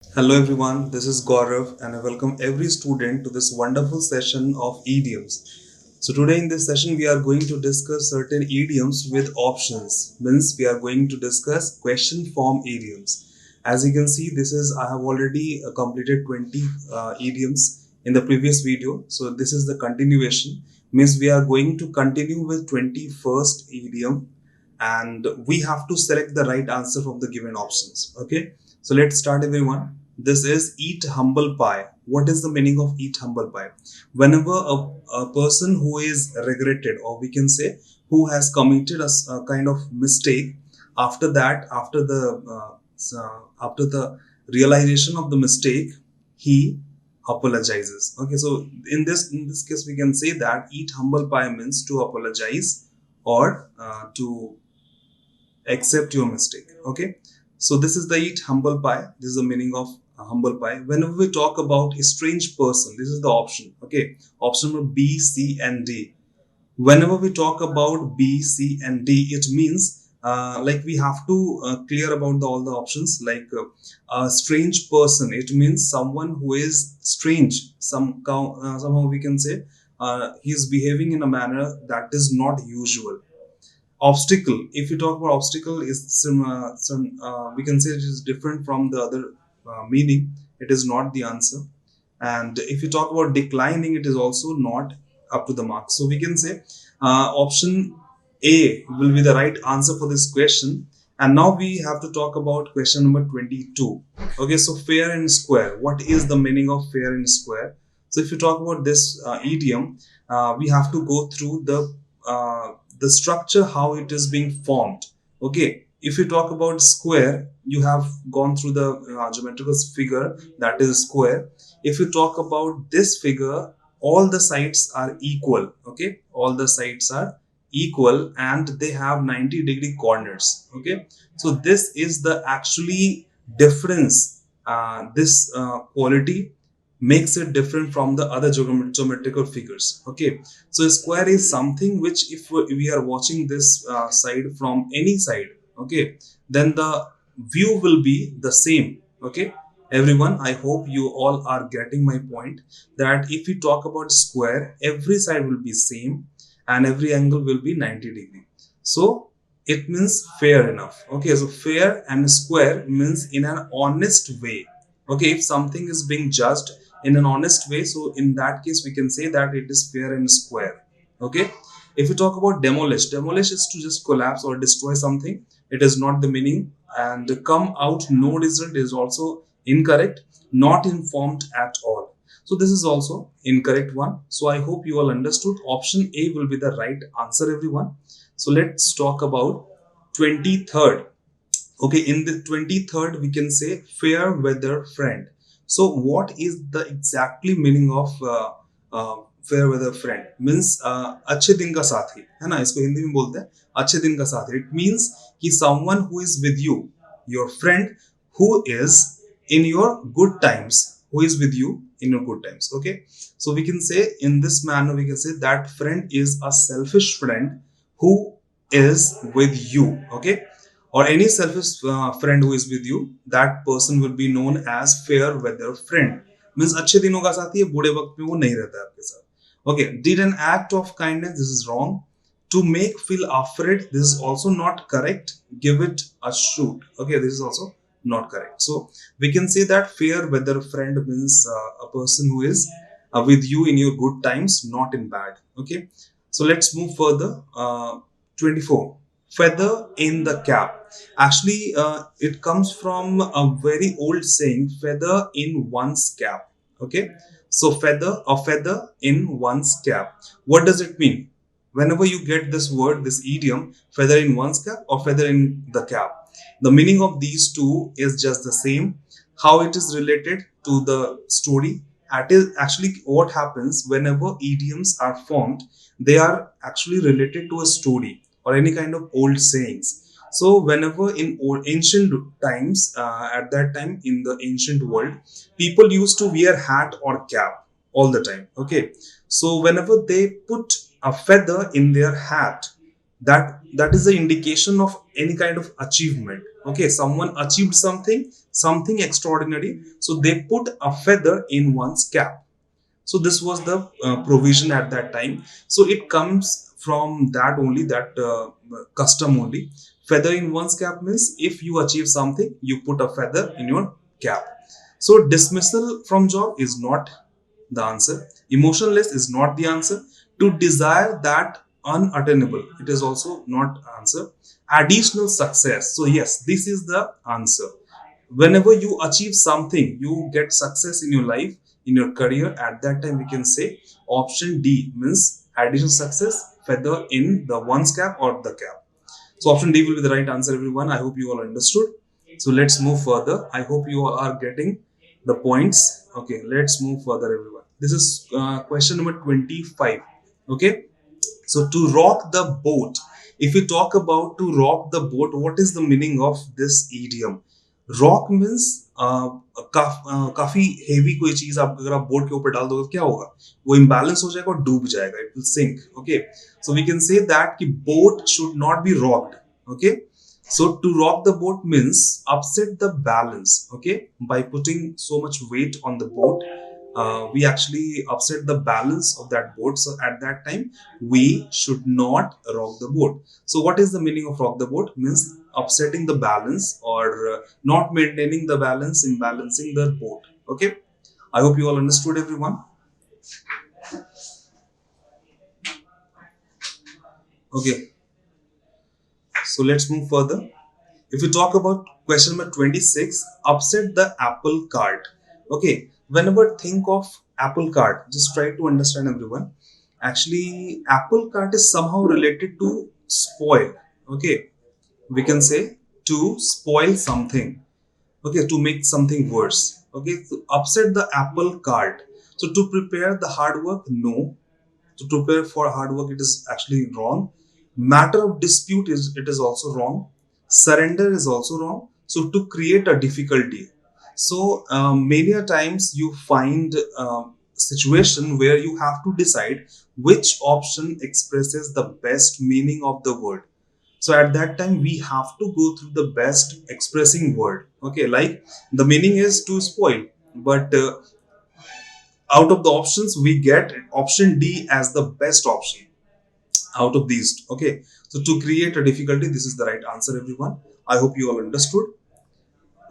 Hello everyone, this is Gaurav and I welcome every student to this wonderful session of idioms. So today in this session we are going to discuss certain idioms with options. Means we are going to discuss question form idioms. As you can see, I have already completed 20 idioms in the previous video. So this is the continuation. Means we are going to continue with 21st idiom and we have to select the right answer from the given options. Okay, so let's start everyone. This is eat humble pie. What is the meaning of eat humble pie? Whenever a person who is regretted, or we can say who has committed a kind of mistake, after that, after the realization of the mistake, he apologizes. Okay, so in this case, we can say that eat humble pie means to apologize or to accept your mistake. Okay, so this is the eat humble pie. This is the meaning of humble pie. Whenever we talk about a strange person, this is the option. Okay, option number B, C, and D. Whenever we talk about B, C, and D, it means like we have to clear about all the options. Like a strange person, it means someone who is strange. Somehow we can say he is behaving in a manner that is not usual. Obstacle, if you talk about obstacle, is we can say it is different from the other meaning. It is not the answer. And if you talk about declining, it is also not up to the mark. So we can say option A will be the right answer for this question. And now we have to talk about question number 22. Okay, so fair and square. What is the meaning of fair and square? So if you talk about this idiom, we have to go through the structure, how it is being formed. Okay, if you talk about square, you have gone through the geometrical figure, that is square. If you talk about this figure, all the sides are equal. Okay, all the sides are equal and they have 90-degree corners. Okay, so this is the actually difference. This quality makes it different from the other geometrical figures. Okay, so a square is something which, if we are watching this side from any side, okay, then the view will be the same. Okay, everyone, I hope you all are getting my point, that if we talk about square, every side will be same and every angle will be 90-degree. So it means fair enough. Okay, so fair and square means in an honest way. Okay, if something is being judged in an honest way, so in that case we can say that it is fair and square. Okay, if you talk about demolish is to just collapse or destroy something. It is not the meaning. And come out no result is also incorrect. Not informed at all, so this is also incorrect one. So I hope you all understood. Option A will be the right answer, everyone. So let's talk about 23rd. Okay, in the 23rd, we can say Fairweather Friend. So what is the exactly meaning of Fairweather Friend? Means अच्छे दिन का साथी है ना, इसको हिंदी में बोलते हैं अच्छे दिन का साथी. It means कि someone who is with you, your friend who is in your good times, who is with you in your good times. Okay, so we can say in this manner, we can say that friend is a selfish friend who is with you. Okay, or any selfish friend who is with you, that person will be known as fair weather friend. Means अच्छे दिनों का साथी है, बुरे वक्त में वो नहीं रहता है आपके साथ. Okay, did an act of kindness, this is wrong. To make feel afraid, this is also not correct. Give it a shoot. Okay, this is also not correct. So we can say that fair weather friend means a person who is with you in your good times, not in bad. Okay, so let's move further. 24, feather in the cap. Actually, it comes from a very old saying, feather in one's cap. Okay, so a feather in one's cap. What does it mean? Whenever you get this word, this idiom, feather in one's cap or feather in the cap, the meaning of these two is just the same. How it is related to the story, that is actually what happens whenever idioms are formed. They are actually related to a story or any kind of old sayings. So whenever in ancient times, at that time in the ancient world, people used to wear hat or cap all the time. Okay, so whenever they put a feather in their hat, that is the indication of any kind of achievement. Okay, someone achieved something extraordinary, so they put a feather in one's cap. So this was the provision at that time. So it comes from that only, that custom only. Feather in one's cap means if you achieve something, you put a feather in your cap. So dismissal from job is not the answer. Emotionless is not the answer. To desire that unattainable, it is also not answer. Additional success, so yes, this is the answer. Whenever you achieve something, you get success in your life, in your career, at that time we can say option D means additional success, feather in the one's cap or the cap. So option D will be the right answer, everyone. I hope you all understood. So let's move further. I hope you are getting the points. Okay, let's move further, everyone. This is question number 25. Okay, so to rock the boat, if you talk about to rock the boat, what is the meaning of this idiom? Rock means काफी heavy कोई चीज आप अगर आप boat के ऊपर डाल दोगे क्या होगा, वो इम्बैलेंस हो जाएगा और डूब जाएगा, it will sink. Okay, so we can say that कि boat should not be rocked. Okay, so to rock the boat means upset the balance. Okay, by putting so much weight on the boat, we actually upset the balance of that boat. So at that time we should not rock the boat. So what is the meaning of rock the boat? Means upsetting the balance, or not maintaining the balance, imbalancing the boat. Okay, I hope you all understood, everyone. Okay, so let's move further. If we talk about question number 26, upset the apple cart. Okay, whenever think of apple cart, just try to understand, everyone. Actually, apple cart is somehow related to spoil. Okay, we can say to spoil something. Okay, to make something worse. Okay, to upset the apple cart. So to prepare the hard work, no. To prepare for hard work, it is actually wrong. Matter of dispute is, it is also wrong. Surrender is also wrong. So to create a difficulty. So many a times you find situation where you have to decide which option expresses the best meaning of the word. So at that time we have to go through the best expressing word. Okay, like the meaning is to spoil, but out of the options we get option D as the best option out of these. Okay, so to create a difficulty, this is the right answer, everyone. I hope you all understood.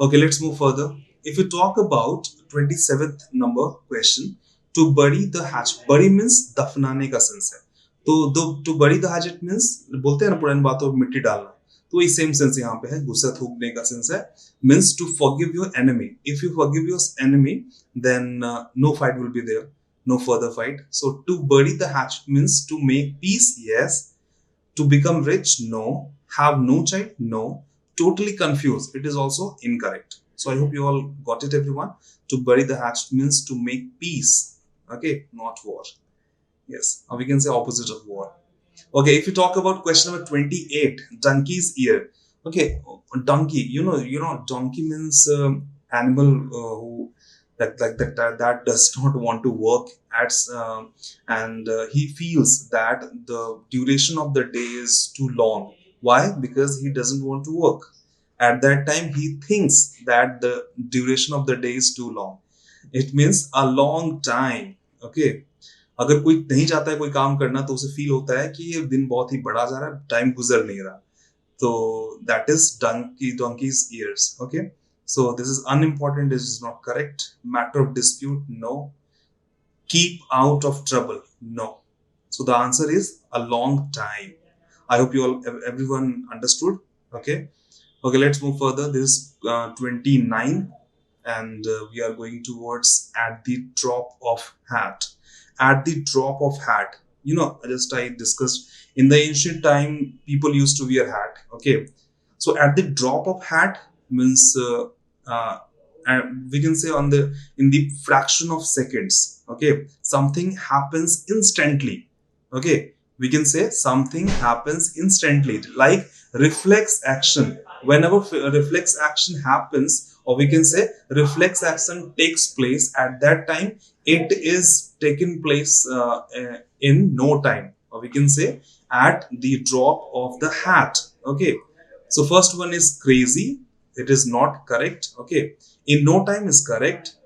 Okay, let's move further. If you talk about 27th number question, to bury the hatch. Bury means दफनाने का sense है. तो to bury the hatchet means बोलते हैं ना पुरानी बातों में मिट्टी डालना. तो ये सेम सेंस यहाँ पे है, गुस्सा थूकने का सेंस है. Means to forgive your enemy. If you forgive your enemy, then no fight will be there, no further fight. So to bury the hatchet means to make peace. Yes. To become rich, no. Have no child, no. Totally confused, it is also incorrect. So I hope you all got it, everyone. To bury the hatchet means to make peace. Okay, not war. Yes, or we can say opposite of war. Okay, if you talk about question number 28, donkey's ear. Okay, donkey. Donkey means animal who that does not want to work at, and he feels that the duration of the day is too long. Why? Because he doesn't want to work. At that time, he thinks that the duration of the day is too long. It means a long time. Okay, अगर कोई नहीं चाहता है कोई काम करना तो उसे फील होता है कि ये दिन बहुत ही बड़ा जा रहा है, टाइम गुजर नहीं रहा. So that is donkey's ears. Okay, so this is unimportant, this is not correct. Matter of dispute, no. Keep out of trouble, no. So the answer is a long time. I hope you all, everyone understood. Okay, let's move further. This is 29, and we are going towards at the drop of hat. At the drop of hat, I discussed in the ancient time people used to wear hat. Okay, so at the drop of hat means we can say in the fraction of seconds. Okay, something happens instantly. Okay, we can say something happens instantly, like reflex action. Whenever reflex action happens, or we can say reflex action takes place, at that time it is taken place in no time, or we can say at the drop of the hat. Okay, So first one is crazy. It is not correct. Okay. In no time is correct.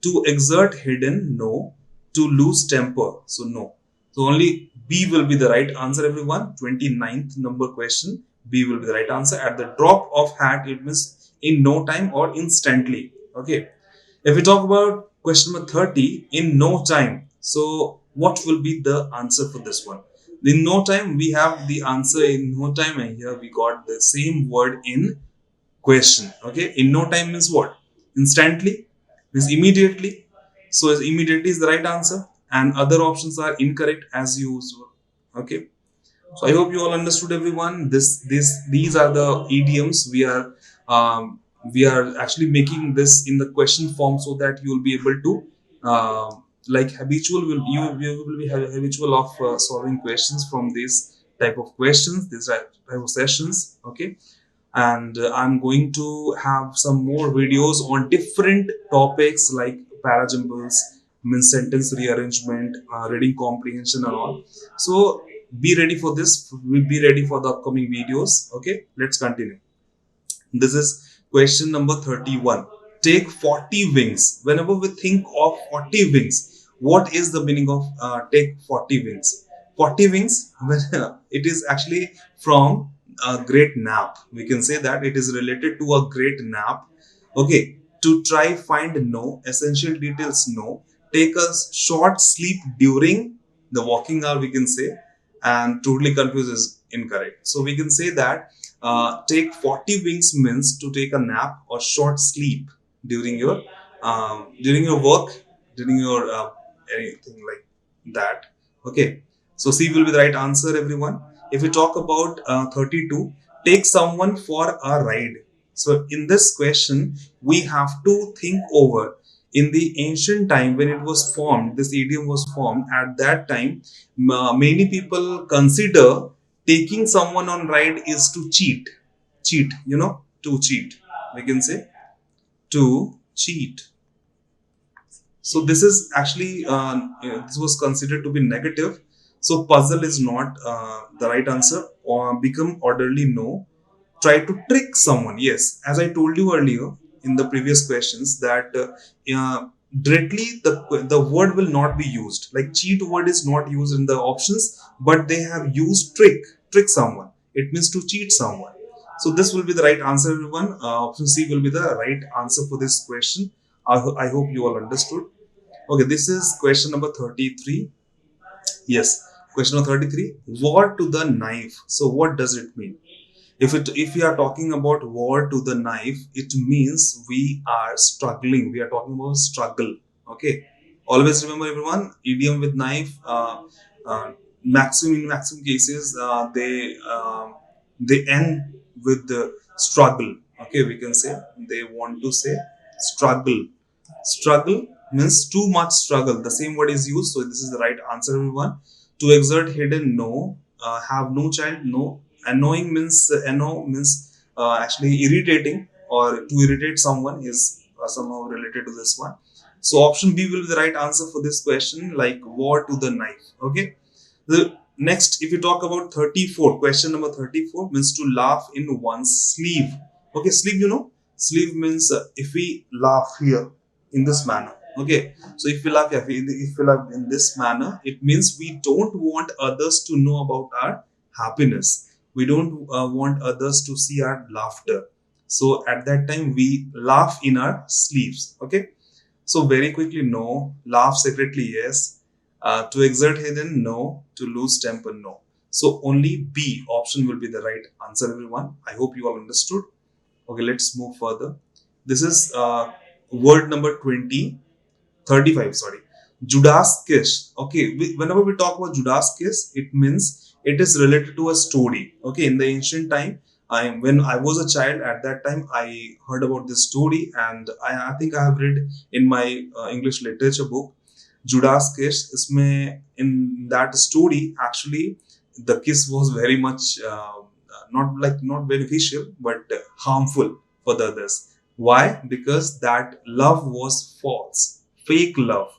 To exert hidden, no. To lose temper, so no. So only B will be the right answer, everyone. 29th number question. B will be the right answer. At the drop of hat, it means in no time or instantly. Okay. If we talk about question number 30, in no time. So what will be the answer for this one? In no time, we have the answer in no time, and here we got the same word in question. Okay, in no time means what? Instantly, means immediately. So immediately is the right answer, and other options are incorrect as usual. Okay, so I hope you all understood, everyone. These are the idioms um, we are actually making this in the question form so that you will be able to uh, like habitual will you will be habitual of solving questions from this type of questions, this type of sessions. Okay, and I'm going to have some more videos on different topics like parajumbles, means sentence rearrangement, reading comprehension and all. So be ready for this. We'll be ready for the upcoming videos. Okay, let's continue. This is question number 31. Take 40 wings. Whenever we think of 40 wings, what is the meaning of take 40 wings? 40 wings, it is actually from a great nap. We can say that it is related to a great nap. Okay, to try find no, essential details no, take a short sleep during the walking hour, we can say, and totally confused is incorrect. So we can say that take 40 wings means to take a nap or short sleep during your work, during your anything like that. Okay, so C will be the right answer, everyone. If we talk about 32, take someone for a ride. So in this question, we have to think over. In the ancient time when it was formed, this idiom was formed. At that time, many people consider taking someone on ride is to cheat. Cheat, to cheat. We can say to cheat. So this is actually this was considered to be negative. So puzzle is not the right answer. Or become orderly, no. Try to trick someone, yes. As I told you earlier in the previous questions that directly the word will not be used. Like cheat word is not used in the options, but they have used trick someone. It means to cheat someone. So this will be the right answer, everyone. Option C will be the right answer for this question. I hope you all understood. Okay, this is question number 33. Yes, question number 33. War to the knife. So what does it mean? If we are talking about war to the knife, it means we are struggling. We are talking about struggle. Okay. Always remember, everyone, idiom with knife. Maximum cases, they end with the struggle. Okay, we can say they want to say struggle. Struggle means too much struggle. The same word is used, so this is the right answer, everyone. To exert hidden, no. Have no child, no. Annoying means means actually irritating, or to irritate someone is somehow related to this one. So option B will be the right answer for this question, like war to the knife. Okay. The next, if you talk about 34, question number 34 means to laugh in one's sleeve. Okay, sleeve, sleeve means if we laugh here in this manner. Okay, so if we laugh, if we laugh in this manner, it means we don't want others to know about our happiness. We don't want others to see our laughter. So at that time, we laugh in our sleeves. Okay, so very quickly, no. Laugh secretly, yes. To exert hidden, no. To lose temper, no. So only B option will be the right answer, everyone. I hope you all understood. Okay, let's move further. This is word number 35, sorry. Judas kiss. Okay, whenever we talk about Judas kiss, it means it is related to a story. Okay, in the ancient time, when I was a child, at that time I heard about this story, and I think I have read in my English literature book Judas kiss. Isme, in that story, actually, the kiss was very much not beneficial, but harmful for the others. Why? Because that love was false, fake love.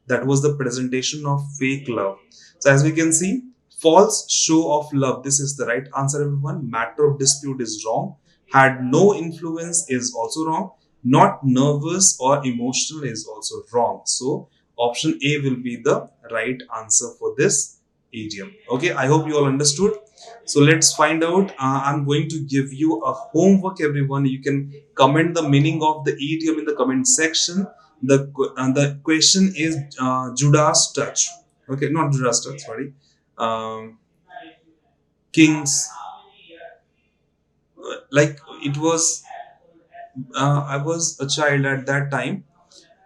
That was the presentation of fake love. So as we can see, False show of love. This is the right answer, everyone. Matter of dispute is wrong. Had no influence is also wrong. Not nervous or emotional is also wrong. So option A will be the right answer for this idiom. Okay, I hope you all understood. So let's find out. I'm going to give you a homework, everyone. You can comment the meaning of the idiom in the comment section. The question is Judas touch. Okay, not Judas touch. Sorry, Kings. Like it was. I was a child at that time.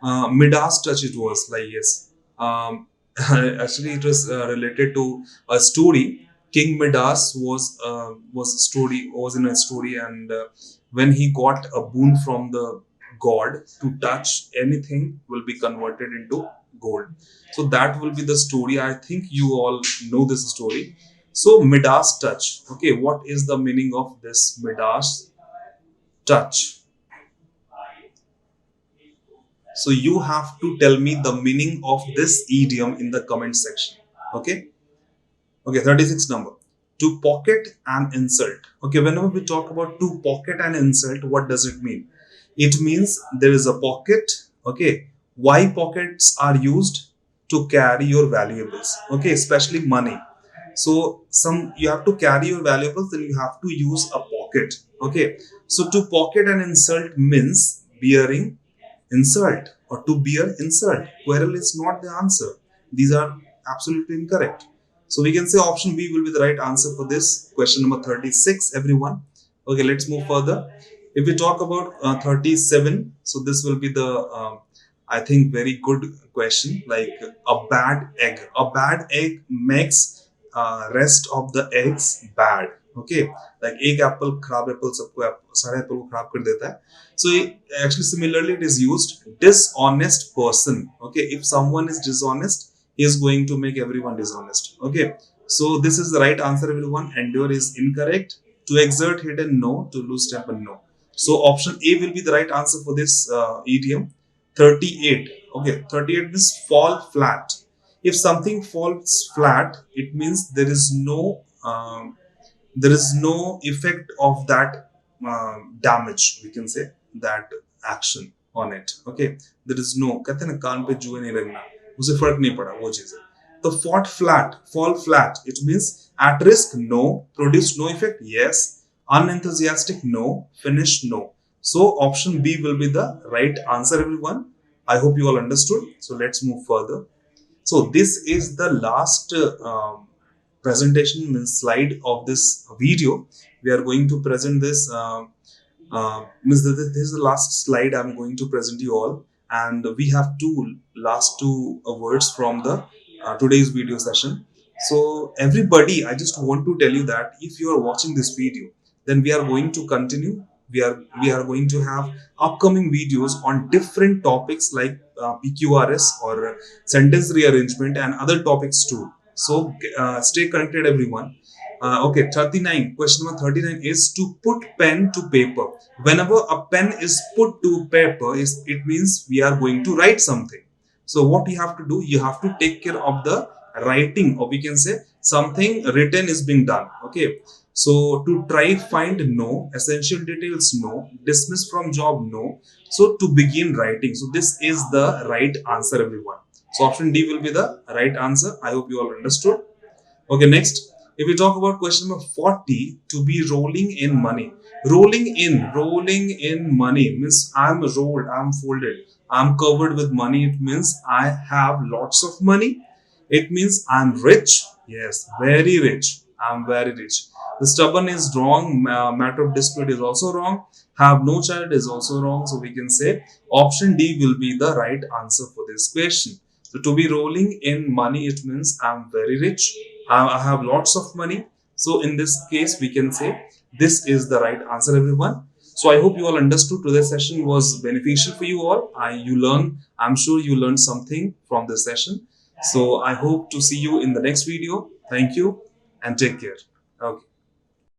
Midas touch it was like yes. Actually, it was related to a story. King Midas was in a story, and when he got a boon from the god to touch anything, will be converted into gold. So that will be the story. I think you all know this story. So Midas touch. Okay, what is the meaning of this Midas touch? So you have to tell me the meaning of this idiom in the comment section. Okay. Okay. 36 number. To pocket an insult. Okay. Whenever we talk about to pocket an insult, what does it mean? It means there is a pocket. Okay. Why pockets are used? To carry your valuables. Okay. Especially money. So you have to carry your valuables, then you have to use a pocket. Okay. So to pocket an insult means bearing insult or to bear insult. Quarrel is not the answer. These are absolutely incorrect. So we can say option B will be the right answer for this question number 36, everyone. Okay, let's move further. If we talk about 37, so this will be the I think very good question. Like a bad egg. A bad egg makes rest of the eggs bad. Okay, like एक apple खराब apple सबको सारे apple को खराब कर देता है. So actually similarly it is used dishonest person. Okay, if someone is dishonest, he is going to make everyone dishonest. Okay, so this is the right answer, everyone. Endure is incorrect. To exert hidden, no. To lose temper, no. So option A will be the right answer for this idiom. 38. Okay, 38 means fall flat. If something falls flat, it means there is no effect of that damage, we can say, that action on it. Okay, there is no, कहते हैं ना कान पे जुए नहीं लगना, उसे फर्क नहीं पड़ा वो चीज है. तो fall flat, it means at risk, no. Produce no effect, yes. Unenthusiastic, no. Finish, no. So option B will be the right answer, everyone. I hope you all understood. So let's move further. So this is the last presentation means slide of this video. We are going to present this means this is the last slide I'm going to present you all, and we have last two words from the today's video session. So everybody, I just want to tell you that if you are watching this video, then we are going to continue. We are going to have upcoming videos on different topics like PQRS or sentence rearrangement and other topics too. So stay connected, everyone. Okay, 39. Question number 39 is to put pen to paper. Whenever a pen is put to paper, it means we are going to write something. So what you have to do, you have to take care of the writing, or we can say something written is being done. Okay. So to try find, no. Essential details, no. Dismiss from job, no. So to begin writing. So this is the right answer, everyone. So option D will be the right answer. I hope you all understood. Okay, next. If we talk about question number 40, to be rolling in money. Rolling in money means I'm rolled, I'm folded, I'm covered with money. It means I have lots of money. It means I'm rich. Yes, very rich. I'm very rich. The stubborn is wrong. Matter of dispute is also wrong. Have no child is also wrong. So we can say option D will be the right answer for this question. So to be rolling in money, it means I'm very rich. I have lots of money. So in this case, we can say this is the right answer, everyone. So I hope you all understood. Today's session was beneficial for you all. I'm sure you learned something from this session. So I hope to see you in the next video. Thank you and take care. Okay.